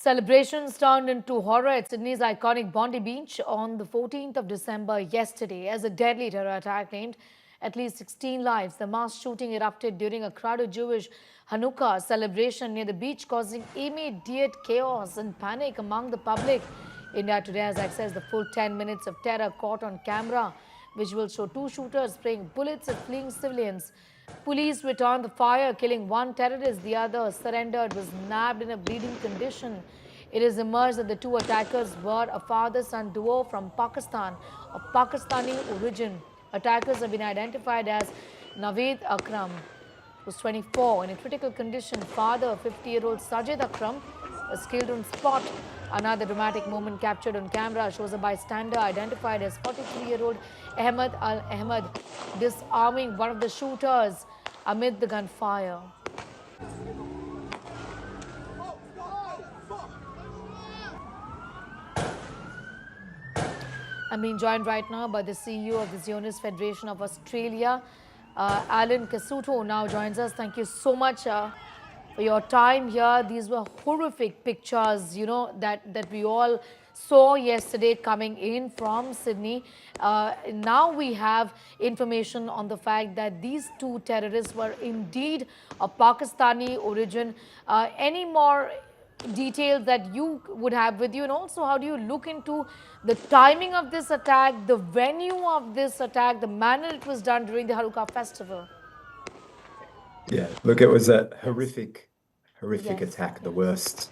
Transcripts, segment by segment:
Celebrations turned into horror at Sydney's iconic Bondi Beach on the 14th of December yesterday as a deadly terror attack claimed at least 16 lives. The mass shooting erupted during a crowded Jewish Hanukkah celebration near the beach, causing immediate chaos and panic among the public. India Today has accessed the full 10 minutes of terror caught on camera, which will show two shooters spraying bullets at fleeing civilians. Police returned the fire, killing one terrorist. The other surrendered, was nabbed in a bleeding condition. It is emerged that the two attackers were a father-son duo from Pakistan of Pakistani-origin. Attackers have been identified as Naveed Akram, who's 24, in a critical condition. Father, 50-year-old Sajid Akram, was killed on spot. Another dramatic moment captured on camera shows a bystander identified as 43-year-old Ahmed Al-Ahmed disarming one of the shooters amid the gunfire. I'm being joined right now by the CEO of the Zionist Federation of Australia, Alon Cassuto, now joins us. Thank you so much for your time here. These were horrific pictures, that we all saw yesterday coming in from Sydney. Now we have information on the fact that these two terrorists were indeed of Pakistani origin. Any more details that you would have with you, and also how do you look into the timing of this attack, the venue of this attack, the manner it was done during the Hanukkah festival? Yeah, look, it was a horrific Yes, attack, the worst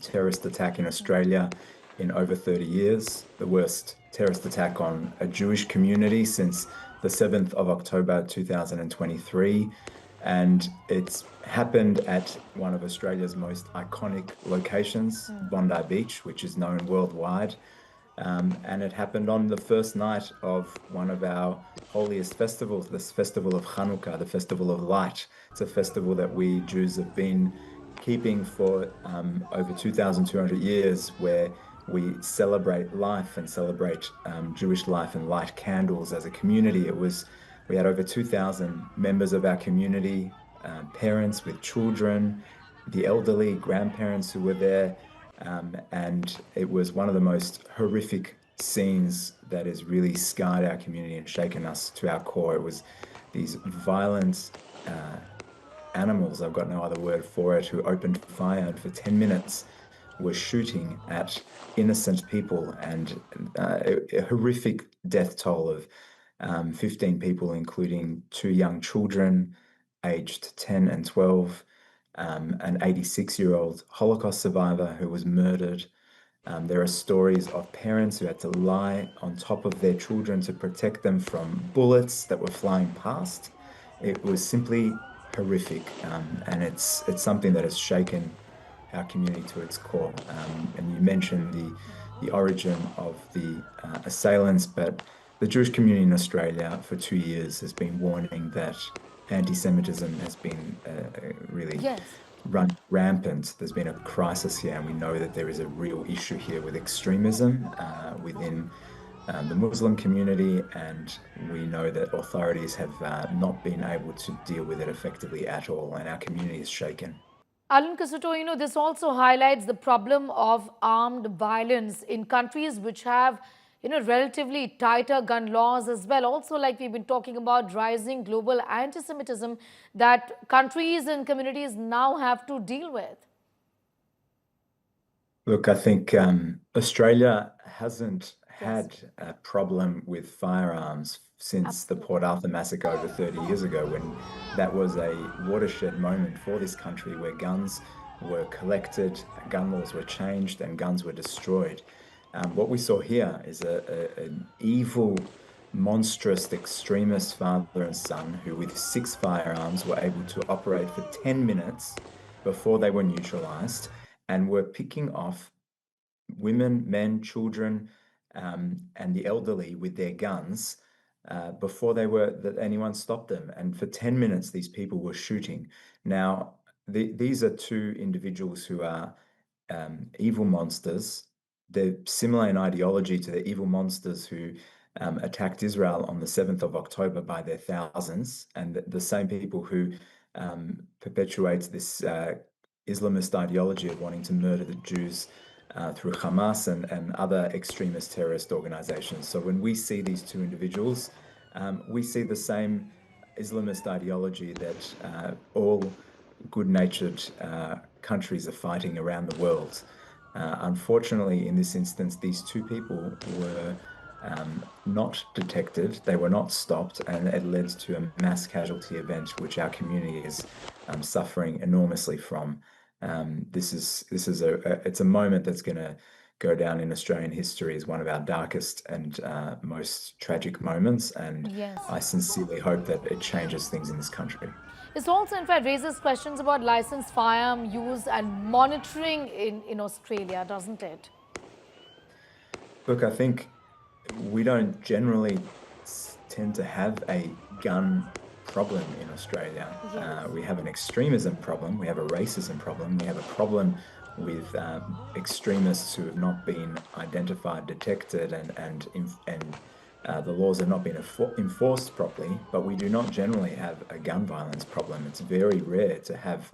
terrorist attack in Australia in over 30 years, the worst terrorist attack on a Jewish community since the 7th of October 2023. And it's happened at one of Australia's most iconic locations, Bondi Beach, which is known worldwide. And it happened on the first night of one of our holiest festivals, this festival of Hanukkah, the festival of light. It's a festival that we Jews have been keeping for over 2,200 years, where we celebrate life and celebrate Jewish life and light candles as a community. We had over 2,000 members of our community, parents with children, the elderly, grandparents who were there. And it was one of the most horrific scenes that has really scarred our community and shaken us to our core. It was these violent animals, I've got no other word for it, who opened fire and for 10 minutes were shooting at innocent people, and a horrific death toll of 15 people, including two young children aged 10 and 12, an 86-year-old Holocaust survivor who was murdered. There are stories of parents who had to lie on top of their children to protect them from bullets that were flying past. It was simply horrific, and it's something that has shaken our community to its core. And you mentioned the origin of the assailants, but the Jewish community in Australia for 2 years has been warning that anti-Semitism has been really run rampant. There's been a crisis here, and we know that there is a real issue here with extremism within the Muslim community, and we know that authorities have not been able to deal with it effectively at all, and our community is shaken. Alon Cassuto, this also highlights the problem of armed violence in countries which have, relatively tighter gun laws as well. Also, like we've been talking about, rising global anti-Semitism that countries and communities now have to deal with. Look, I think Australia hasn't had a problem with firearms since the Port Arthur massacre over 30 years ago, when that was a watershed moment for this country, where guns were collected, gun laws were changed, and guns were destroyed. What we saw here is an evil, monstrous, extremist father and son who, with 6 firearms, were able to operate for 10 minutes before they were neutralized, and were picking off women, men, children, and the elderly with their guns before anyone stopped them. And for 10 minutes, these people were shooting. Now, these are two individuals who are evil monsters. They're similar in ideology to the evil monsters who attacked Israel on the 7th of October by their thousands, and the same people who perpetuate this Islamist ideology of wanting to murder the Jews through Hamas and other extremist terrorist organizations. So when we see these two individuals, we see the same Islamist ideology that all good-natured countries are fighting around the world. Unfortunately, in this instance, these two people were not detected, they were not stopped, and it led to a mass casualty event, which our community is suffering enormously from. It's a moment that's going to go down in Australian history as one of our darkest and most tragic moments, and Yes. I sincerely hope that it changes things in this country. This also, in fact, raises questions about licensed firearm use and monitoring in Australia, doesn't it? Look, I think we don't generally tend to have a gun problem in Australia. Yes. We have an extremism problem, we have a racism problem, we have a problem with extremists who have not been identified, detected, and the laws have not been enforced properly, but we do not generally have a gun violence problem. It's very rare to have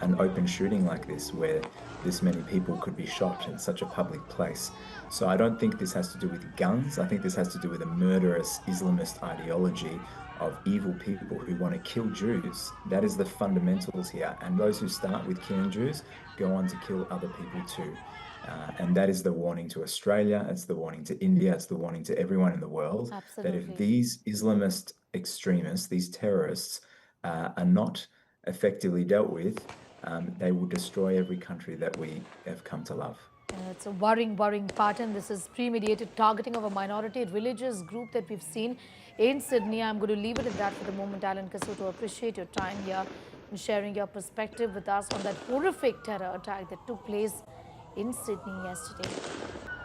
an open shooting like this where this many people could be shot in such a public place. So I don't think this has to do with guns. I think this has to do with a murderous Islamist ideology of evil people who want to kill Jews. That is the fundamentals here. And those who start with killing Jews go on to kill other people too. And that is the warning to Australia, it's the warning to India, it's the warning to everyone in the world that if Absolutely. these Islamist extremists, these terrorists, are not effectively dealt with, they will destroy every country that we have come to love. It's a worrying pattern. This is premeditated targeting of a minority religious group that we've seen in Sydney. I'm going to leave it at that for the moment. Alon Cassuto, appreciate your time here and sharing your perspective with us on that horrific terror attack that took place in Sydney yesterday.